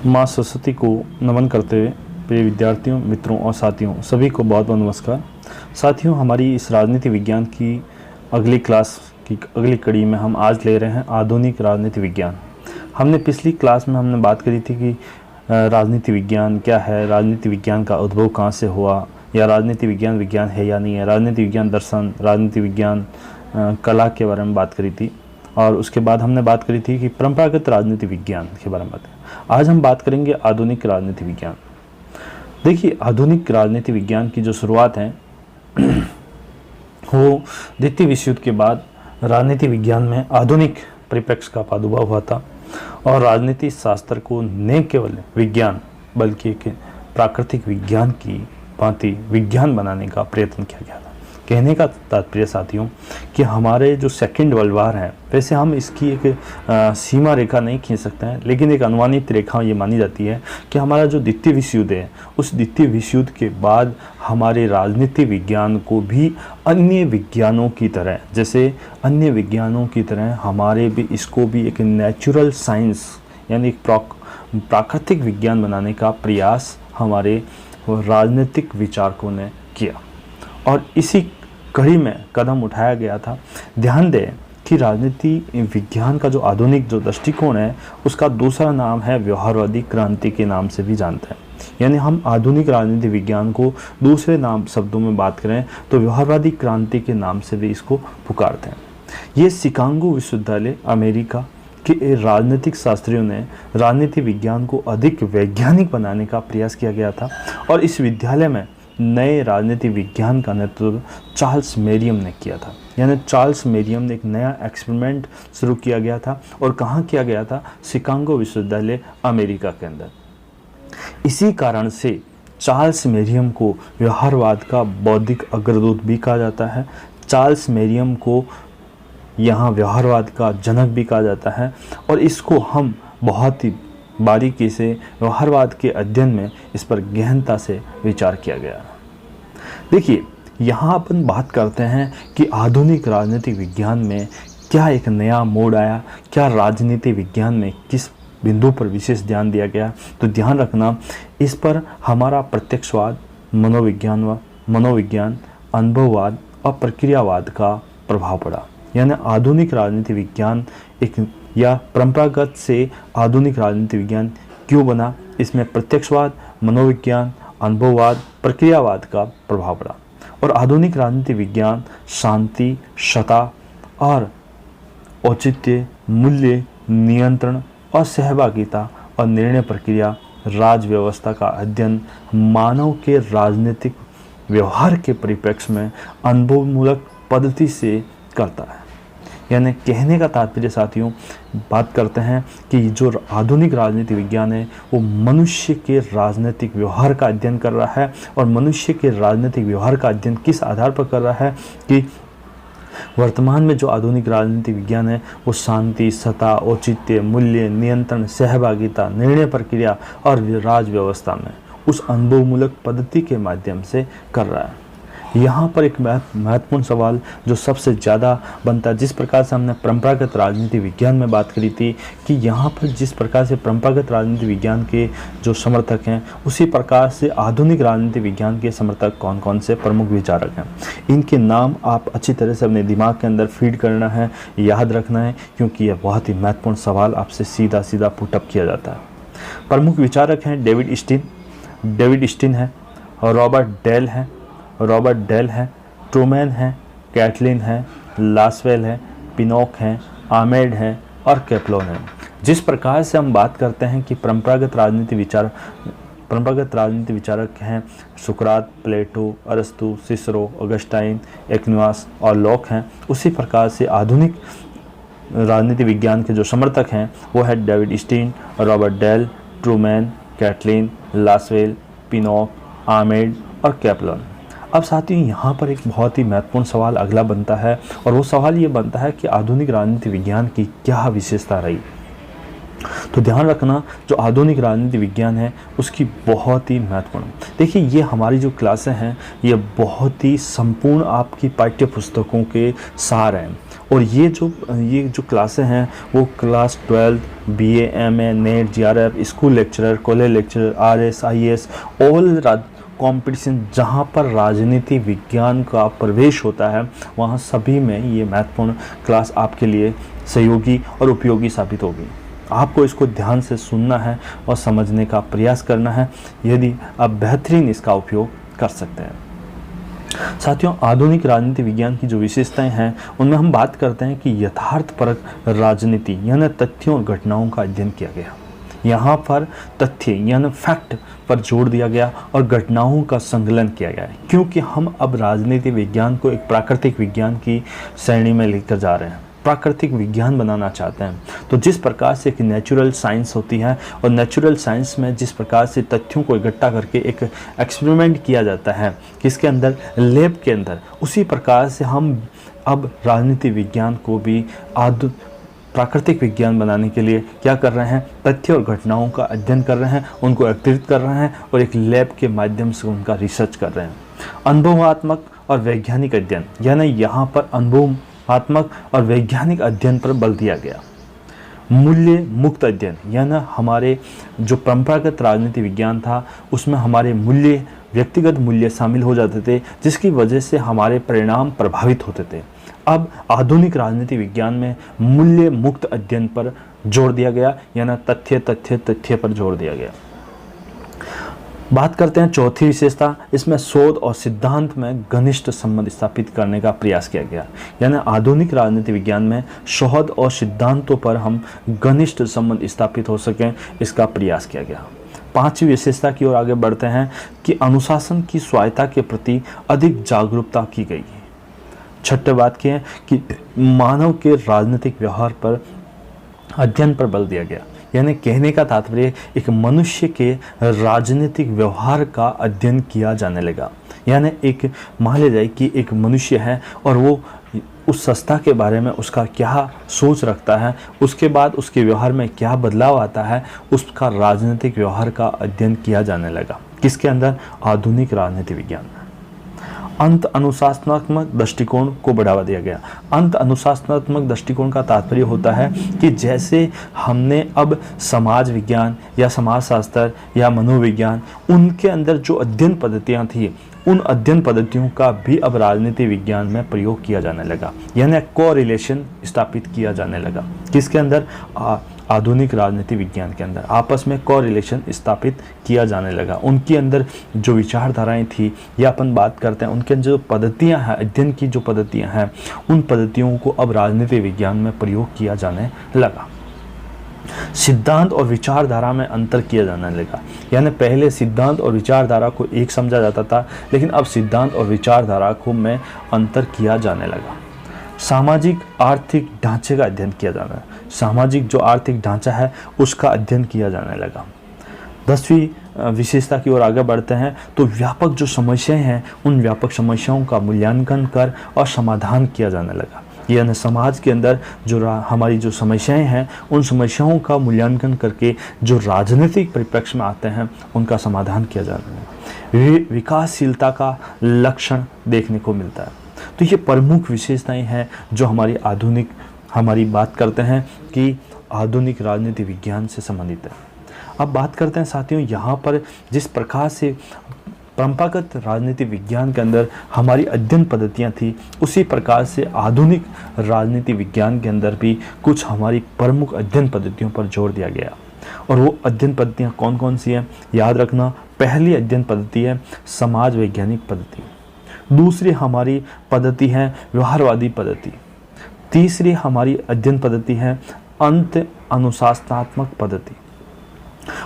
माँ सरस्वती को नमन करते हुए प्रिय विद्यार्थियों, मित्रों और साथियों, सभी को बहुत बहुत नमस्कार। साथियों, हमारी इस राजनीति विज्ञान की अगली क्लास की अगली कड़ी में हम आज ले रहे हैं आधुनिक राजनीति विज्ञान। हमने पिछली क्लास में बात करी थी कि राजनीति विज्ञान क्या है, राजनीति विज्ञान का उद्भव कहाँ से हुआ, या राजनीति विज्ञान विज्ञान है या नहीं है, राजनीति विज्ञान दर्शन, राजनीति विज्ञान कला के बारे में बात करी थी। और उसके बाद हमने बात करी थी कि परंपरागत राजनीति विज्ञान के बारे में बात करें। आज हम बात करेंगे आधुनिक राजनीति विज्ञान। देखिए, आधुनिक राजनीति विज्ञान की जो शुरुआत है वो द्वितीय विश्व युद्ध के बाद राजनीति विज्ञान में आधुनिक परिप्रेक्ष्य का प्रादुर्भाव हुआ था और राजनीति शास्त्र को न केवल विज्ञान बल्कि एक प्राकृतिक विज्ञान की भांति विज्ञान बनाने का प्रयत्न किया गया था। कहने का तात्पर्य साथियों कि हमारे जो सेकेंड वर्ल्ड वार है, वैसे हम इसकी एक सीमा रेखा नहीं खींच सकते हैं, लेकिन एक अनुमानित रेखा ये मानी जाती है कि हमारा जो द्वितीय विश्व युद्ध है, उस द्वितीय विश्व युद्ध के बाद हमारे राजनीति विज्ञान को भी अन्य विज्ञानों की तरह, जैसे अन्य विज्ञानों की तरह हमारे भी इसको भी एक नेचुरल साइंस यानी एक प्राकृतिक विज्ञान बनाने का प्रयास हमारे राजनीतिक विचारकों ने किया और इसी कड़ी में कदम उठाया गया था। ध्यान दें कि राजनीति विज्ञान का जो आधुनिक जो दृष्टिकोण है, उसका दूसरा नाम है व्यवहारवादी क्रांति के नाम से भी जानते हैं। यानी हम आधुनिक राजनीति विज्ञान को दूसरे नाम शब्दों में बात करें तो व्यवहारवादी क्रांति के नाम से भी इसको पुकारते हैं। ये शिकागो विश्वविद्यालय अमेरिका के राजनीतिक शास्त्रियों ने राजनीति विज्ञान को अधिक वैज्ञानिक बनाने का प्रयास किया गया था और इस विद्यालय में नए राजनीति विज्ञान का नेतृत्व चार्ल्स मेरियम ने किया था। यानी चार्ल्स मेरियम ने एक नया एक्सपेरिमेंट शुरू किया गया था और कहाँ किया गया था? शिकागो विश्वविद्यालय अमेरिका के अंदर। इसी कारण से चार्ल्स मेरियम को व्यवहारवाद का बौद्धिक अग्रदूत भी कहा जाता है। चार्ल्स मेरियम को यहाँ व्यवहारवाद का जनक भी कहा जाता है और इसको हम बहुत ही बारीकी से व्यवहारवाद के अध्ययन में इस पर गहनता से विचार किया गया। देखिए, यहाँ अपन बात करते हैं कि आधुनिक राजनीतिक विज्ञान में क्या एक नया मोड़ आया, क्या राजनीति विज्ञान में किस बिंदु पर विशेष ध्यान दिया गया। तो ध्यान रखना, इस पर हमारा प्रत्यक्षवाद, मनोविज्ञान, अनुभववाद और प्रक्रियावाद का प्रभाव पड़ा। यानी आधुनिक राजनीति विज्ञान एक या परंपरागत से आधुनिक राजनीति विज्ञान क्यों बना, इसमें प्रत्यक्षवाद, मनोविज्ञान, अनुभववाद, प्रक्रियावाद का प्रभाव पड़ा। और आधुनिक राजनीति विज्ञान शांति, सत्ता और औचित्य, मूल्य, नियंत्रण और सहभागिता और निर्णय प्रक्रिया, राज व्यवस्था का अध्ययन, मानव के राजनीतिक व्यवहार के परिप्रेक्ष्य में अनुभवमूलक पद्धति से करता है। यानी कहने का तात्पर्य साथियों, बात करते हैं कि जो आधुनिक राजनीति विज्ञान है वो मनुष्य के राजनीतिक व्यवहार का अध्ययन कर रहा है। और मनुष्य के राजनीतिक व्यवहार का अध्ययन किस आधार पर कर रहा है कि वर्तमान में जो आधुनिक राजनीति विज्ञान है वो शांति, सत्ता, औचित्य, मूल्य, नियंत्रण, सहभागिता, निर्णय प्रक्रिया और राज व्यवस्था में उस अनुभवमूलक पद्धति के माध्यम से कर रहा है। यहाँ पर एक महत्वपूर्ण सवाल जो सबसे ज़्यादा बनता है, जिस प्रकार से हमने परंपरागत राजनीति विज्ञान में बात करी थी कि यहाँ पर जिस प्रकार से परंपरागत राजनीति विज्ञान के जो समर्थक हैं, उसी प्रकार से आधुनिक राजनीति विज्ञान के समर्थक कौन कौन से प्रमुख विचारक हैं, इनके नाम आप अच्छी तरह से अपने दिमाग के अंदर फीड करना है, याद रखना है, क्योंकि यह बहुत ही महत्वपूर्ण सवाल आपसे सीधा सीधा पुटअप किया जाता है। प्रमुख विचारक हैं डेविड स्टीन है, रॉबर्ट डेल है, ट्रूमैन है, कैटलिन है, लासवेल है, पिनोक है, आमेड है और कैप्लोन है। जिस प्रकार से हम बात करते हैं कि परंपरागत राजनीति विचारक हैं सुकरात, प्लेटो, अरस्तु, सिसरो, ऑगस्टाइन, एक्विनास और लॉक हैं, उसी प्रकार से आधुनिक राजनीति विज्ञान के जो समर्थक हैं वो है David Stein, Robert Dahl, Truman, Catlin, Lasswell, Pennock, आमेड और कैप्लोन। अब साथियों, यहाँ पर एक बहुत ही महत्वपूर्ण सवाल अगला बनता है और वो सवाल ये बनता है कि आधुनिक राजनीति विज्ञान की क्या विशेषता रही। तो ध्यान रखना, जो आधुनिक राजनीति विज्ञान है उसकी बहुत ही महत्वपूर्ण। देखिए, ये हमारी जो क्लासें हैं ये बहुत ही संपूर्ण आपकी पाठ्य पुस्तकों के सार हैं। और ये जो क्लासें हैं वो class 12 BA MA net GRF school lecturer college lecturer RS IAS all competition जहाँ पर राजनीति विज्ञान का प्रवेश होता है वहाँ सभी में ये महत्वपूर्ण क्लास आपके लिए सहयोगी और उपयोगी साबित होगी। आपको इसको ध्यान से सुनना है और समझने का प्रयास करना है, यदि आप बेहतरीन इसका उपयोग कर सकते हैं। साथियों, आधुनिक राजनीति विज्ञान की जो विशेषताएं हैं उनमें हम बात करते हैं कि यथार्थपरक राजनीति यानी तथ्यों और घटनाओं का अध्ययन किया गया। यहाँ पर तथ्य यानी फैक्ट पर जोर दिया गया और घटनाओं का संकलन किया गया है, क्योंकि हम अब राजनीति विज्ञान को एक प्राकृतिक विज्ञान की श्रेणी में लेकर जा रहे हैं, प्राकृतिक विज्ञान बनाना चाहते हैं। तो जिस प्रकार से एक नेचुरल साइंस होती है और नेचुरल साइंस में जिस प्रकार से तथ्यों को इकट्ठा करके एक एक्सपेरिमेंट किया जाता है किसके अंदर, लैब के अंदर, उसी प्रकार से हम अब राजनीति विज्ञान को भी प्राकृतिक विज्ञान बनाने के लिए क्या कर रहे हैं, तथ्य और घटनाओं का अध्ययन कर रहे हैं, उनको एकत्रित कर रहे हैं और एक लैब के माध्यम से उनका रिसर्च कर रहे हैं। अनुभवात्मक और वैज्ञानिक अध्ययन यानी यहाँ पर अनुभवात्मक और वैज्ञानिक अध्ययन पर बल दिया गया। मूल्य मुक्त अध्ययन यानी हमारे जो परंपरागत राजनीति विज्ञान था उसमें हमारे मूल्य, व्यक्तिगत मूल्य शामिल हो जाते थे, जिसकी वजह से हमारे परिणाम प्रभावित होते थे। अब आधुनिक राजनीति विज्ञान में मूल्य मुक्त अध्ययन पर जोर दिया गया यानी तथ्य पर जोर दिया गया। बात करते हैं चौथी विशेषता, इसमें शोध और सिद्धांत में घनिष्ठ संबंध स्थापित करने का प्रयास किया गया। यानी आधुनिक राजनीति विज्ञान में शोध और सिद्धांतों पर हम घनिष्ठ संबंध स्थापित हो सकें, इसका प्रयास किया गया। पांचवी विशेषता की ओर आगे बढ़ते हैं कि अनुशासन की स्वायत्तता के प्रति अधिक जागरूकता की गई है। छठे बात की है कि मानव के राजनीतिक व्यवहार पर अध्ययन पर बल दिया गया। यानी कहने का तात्पर्य एक मनुष्य के राजनीतिक व्यवहार का अध्ययन किया जाने लगा। यानी एक मान लिया जाए कि एक मनुष्य है और वो उस संस्था के बारे में उसका क्या सोच रखता है, उसके बाद उसके व्यवहार में क्या बदलाव आता है, उसका राजनीतिक व्यवहार का अध्ययन किया जाने लगा। किसके अंदर, आधुनिक राजनीति विज्ञान में। अंत अनुशासनात्मक दृष्टिकोण को बढ़ावा दिया गया। अंत अनुशासनात्मक दृष्टिकोण का तात्पर्य होता है कि जैसे हमने अब समाज विज्ञान या समाजशास्त्र या मनोविज्ञान उनके अंदर जो अध्ययन पद्धतियां थी उन अध्ययन पद्धतियों का भी अब राजनीति विज्ञान में प्रयोग किया जाने लगा। यानी कोरिलेशन स्थापित किया जाने लगा। किसके अंदर, आधुनिक राजनीति विज्ञान के अंदर आपस में कोरिलेशन स्थापित किया जाने लगा। उनके अंदर जो विचारधाराएं थी या अपन बात करते हैं उनके जो पद्धतियां हैं, अध्ययन की जो पद्धतियां हैं, उन पद्धतियों को अब राजनीति विज्ञान में प्रयोग किया जाने लगा। सिद्धांत और विचारधारा में अंतर किया जाने लगा। यानी पहले सिद्धांत और विचारधारा को एक समझा जाता था, लेकिन अब सिद्धांत और विचारधारा को में अंतर किया जाने लगा। सामाजिक आर्थिक ढांचे का अध्ययन किया जाना है। सामाजिक जो आर्थिक ढांचा है उसका अध्ययन किया जाने लगा। 10वीं विशेषता की ओर आगे बढ़ते हैं तो व्यापक जो समस्याएं हैं उन व्यापक समस्याओं का मूल्यांकन कर और समाधान किया जाने लगा। यानी समाज के अंदर जो हमारी जो समस्याएं हैं उन समस्याओं का मूल्यांकन करके जो राजनीतिक परिप्रेक्ष्य में आते हैं उनका समाधान किया जाना है। विकासशीलता का लक्षण देखने को मिलता है। तो ये प्रमुख विशेषताएं हैं जो हमारी बात करते हैं कि आधुनिक राजनीति विज्ञान से संबंधित है। अब बात करते हैं साथियों, यहाँ पर जिस प्रकार से परंपरागत राजनीति विज्ञान के अंदर हमारी अध्ययन पद्धतियाँ थी, उसी प्रकार से आधुनिक राजनीति विज्ञान के अंदर भी कुछ हमारी प्रमुख अध्ययन पद्धतियों पर जोर दिया गया। और वो अध्ययन पद्धतियाँ कौन कौन सी हैं, याद रखना। पहली अध्ययन पद्धति है समाज वैज्ञानिक पद्धति। दूसरी हमारी पद्धति है व्यवहारवादी पद्धति। तीसरी हमारी अध्ययन पद्धति है अंत अनुशासनात्मक पद्धति।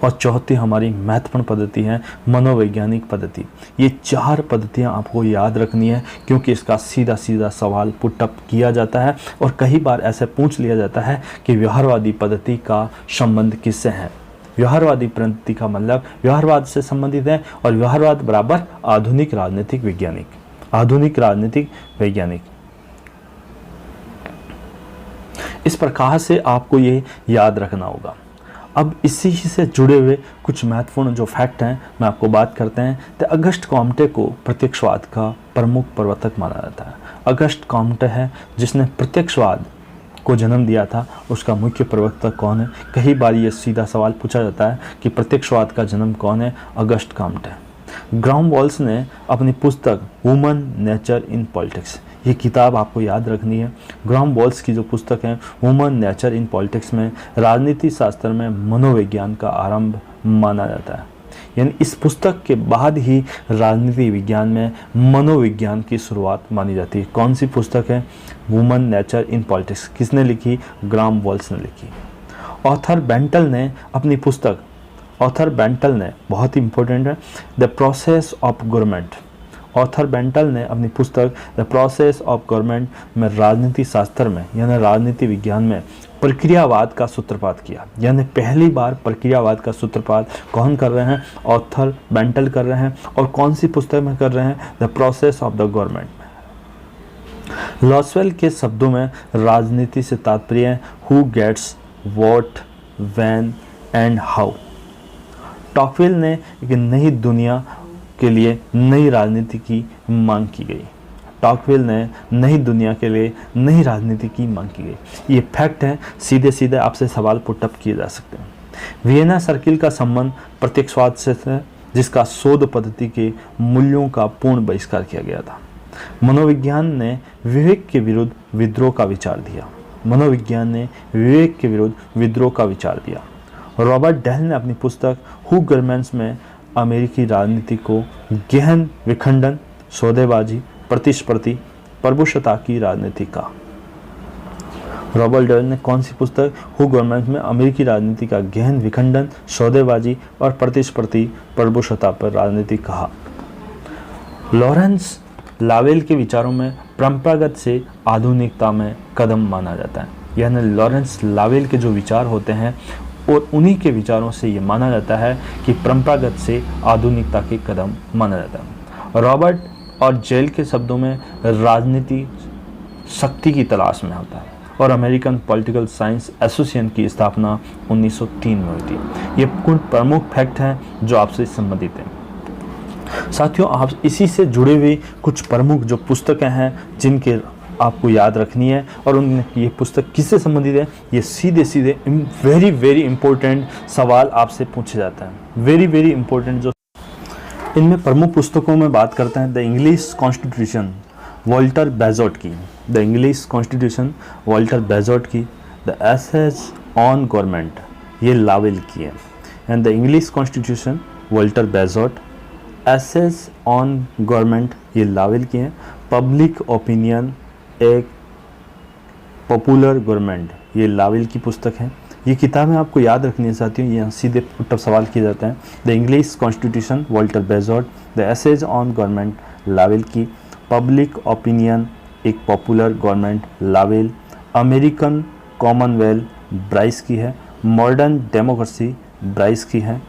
और चौथी हमारी महत्वपूर्ण पद्धति है मनोवैज्ञानिक पद्धति। ये चार पद्धतियां आपको याद रखनी है, क्योंकि इसका सीधा सीधा सवाल पुटअप किया जाता है और कई बार ऐसे पूछ लिया जाता है कि व्यवहारवादी पद्धति का संबंध किससे है। व्यवहारवादी पद्धति का मतलब व्यवहारवाद से संबंधित है और व्यवहारवाद बराबर आधुनिक राजनीतिक वैज्ञानिक, आधुनिक राजनीतिक वैज्ञानिक। इस प्रकार से आपको ये याद रखना होगा। अब इसी से जुड़े हुए कुछ महत्वपूर्ण जो फैक्ट हैं मैं आपको बात करते हैं। तो अगस्ट कॉम्टे को प्रत्यक्षवाद का प्रमुख प्रवर्तक माना जाता है। अगस्ट कॉम्टे है जिसने प्रत्यक्षवाद को जन्म दिया था, उसका मुख्य प्रवक्ता कौन है? कई बार ये सीधा सवाल पूछा जाता है कि प्रत्यक्षवाद का जन्म कौन है? August Comte. ग्राहम वॉल्स ने अपनी पुस्तक वुमन नेचर इन पॉलिटिक्स, ये किताब आपको याद रखनी है। ग्राहम वॉल्स की जो पुस्तक है वुमन नेचर इन पॉलिटिक्स में राजनीति शास्त्र में मनोविज्ञान का आरंभ माना जाता है। यानी इस पुस्तक के बाद ही राजनीति विज्ञान में मनोविज्ञान की शुरुआत मानी जाती है। कौन सी पुस्तक है? Woman nature in politics. किसने लिखी? ग्राहम वॉल्स ने लिखी। ऑथर बेंटल ने अपनी पुस्तक, ऑथर बेंटल ने, बहुत ही इंपॉर्टेंट है, the process of government. Author Bentley ने अपनी पुस्तक द प्रोसेस ऑफ गवर्नमेंट में राजनीति शास्त्र में यानी राजनीति विज्ञान में प्रक्रियावाद का सूत्रपात किया। यानी पहली बार प्रक्रियावाद का सूत्रपात कौन कर रहे हैं? ऑथर बेंटल कर रहे हैं। और कौन सी पुस्तक में कर रहे हैं? The process of the government में। लॉसवेल के शब्दों में राजनीति से तात्पर्य who gets what, when and how. Tocqueville ने एक नई दुनिया के लिए नई राजनीति की मांग की गई। टॉकविल ने नई दुनिया के लिए नई राजनीति की मांग की गई। ये फैक्ट है, सीधे सीधे आपसे सवाल पुटअप किए जा सकते हैं। वियना सर्किल का संबंध प्रत्यक्षवाद से है, जिसका शोध पद्धति के मूल्यों का पूर्ण बहिष्कार किया गया था। मनोविज्ञान ने विवेक के विरुद्ध विद्रोह का विचार दिया। मनोविज्ञान ने विवेक के विरुद्ध विद्रोह का विचार दिया। रॉबर्ट डेल ने अपनी पुस्तक हु गवर्नमेंट्स में अमेरिकी राजनीति को गहन विखंडन, सौदेबाजी, प्रतिस्पर्धी, प्रभुसत्ता की राजनीति का। रॉबर्ट डेल ने कौन सी पुस्तक? हु गवर्नमेंट में अमेरिकी राजनीति का गहन विखंडन, सौदेबाजी और प्रतिस्पर्धी प्रभुसत्ता पर राजनीति कहा। लॉरेंस लावेल के विचारों में परंपरागत से आधुनिकता में कदम माना जाता है। यानी लॉरेंस लावेल के जो विचार होते हैं और उन्हीं के विचारों से ये माना जाता है कि परंपरागत से आधुनिकता के कदम माना जाता है। रॉबर्ट और जेल के शब्दों में राजनीति शक्ति की तलाश में होता है और अमेरिकन पॉलिटिकल साइंस एसोसिएशन की स्थापना 1903 में हुई थी। ये कुछ प्रमुख फैक्ट हैं जो आपसे संबंधित हैं। साथियों, आप इसी से जुड़े हुए कुछ प्रमुख जो पुस्तकें हैं जिनके आपको याद रखनी है और उन ये पुस्तक किससे संबंधित है, ये सीधे सीधे वेरी वेरी इंपॉर्टेंट सवाल आपसे पूछे जाता है। वेरी वेरी इंपॉर्टेंट जो इनमें प्रमुख पुस्तकों में बात करते हैं the English constitution Walter Bagehot की, the English constitution Walter Bagehot की, द एसेज ऑन गवर्नमेंट ये लावेल की है, and the English constitution Walter Bagehot, essays on government ये लावेल की है, पब्लिक ओपिनियन एक पॉपुलर गवर्नमेंट ये लावेल की पुस्तक है। ये किताबें आपको याद रखनी है साथियों, यहाँ सीधे पुटअप सवाल किए जाते हैं। The English constitution Walter Bagehot, the essays on government Lowell की, पब्लिक ओपिनियन एक popular government Lowell, American Commonwealth Bryce की है, मॉडर्न डेमोक्रेसी ब्राइस की है,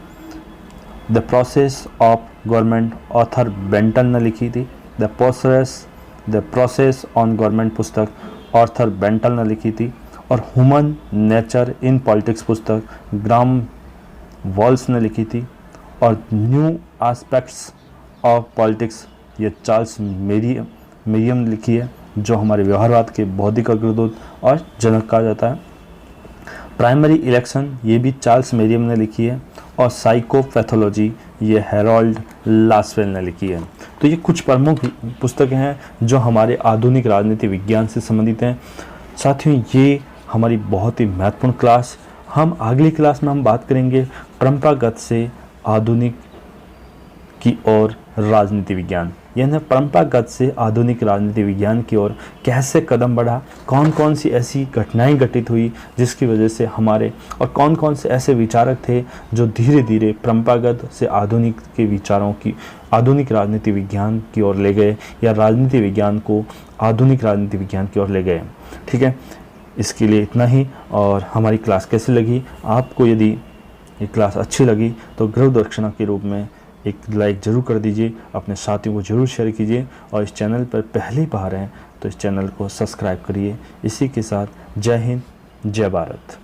the process of government author Benton ने लिखी थी, द प्रोसेस ऑन गवर्नमेंट पुस्तक ऑथर बेंटल ने लिखी थी, और ह्यूमन नेचर इन पॉलिटिक्स पुस्तक ग्राहम वॉल्स ने लिखी थी, और न्यू एस्पेक्ट्स ऑफ पॉलिटिक्स ये चार्ल्स मेरियम ने लिखी है, जो हमारे व्यवहारवाद के बौद्धिक अग्रदूत और जनक कहा जाता है। प्राइमरी इलेक्शन ये भी चार्ल्स मेरियम ने लिखी है, और साइकोपैथोलॉजी ये हैरोल्ड लासवेल ने लिखी है। तो ये कुछ प्रमुख पुस्तकें हैं जो हमारे आधुनिक राजनीति विज्ञान से संबंधित हैं। साथियों, ये हमारी बहुत ही महत्वपूर्ण क्लास, हम अगली क्लास में हम बात करेंगे परंपरागत से आधुनिक की ओर राजनीति विज्ञान, यानी परंपरागत से आधुनिक राजनीति विज्ञान की ओर कैसे कदम बढ़ा, कौन कौन सी ऐसी घटनाएं घटित हुई जिसकी वजह से हमारे, और कौन कौन से ऐसे विचारक थे जो धीरे धीरे परंपरागत से आधुनिक के विचारों की आधुनिक राजनीति विज्ञान की ओर ले गए, या राजनीति विज्ञान को आधुनिक राजनीति विज्ञान की ओर ले गए। ठीक है, इसके लिए इतना ही। और हमारी क्लास कैसी लगी, आपको यदि ये क्लास अच्छी लगी तो गृह दक्षिणा के रूप में एक लाइक ज़रूर कर दीजिए, अपने साथियों को ज़रूर शेयर कीजिए, और इस चैनल पर पहली बार हैं तो इस चैनल को सब्सक्राइब करिए। इसी के साथ जय हिंद, जय भारत।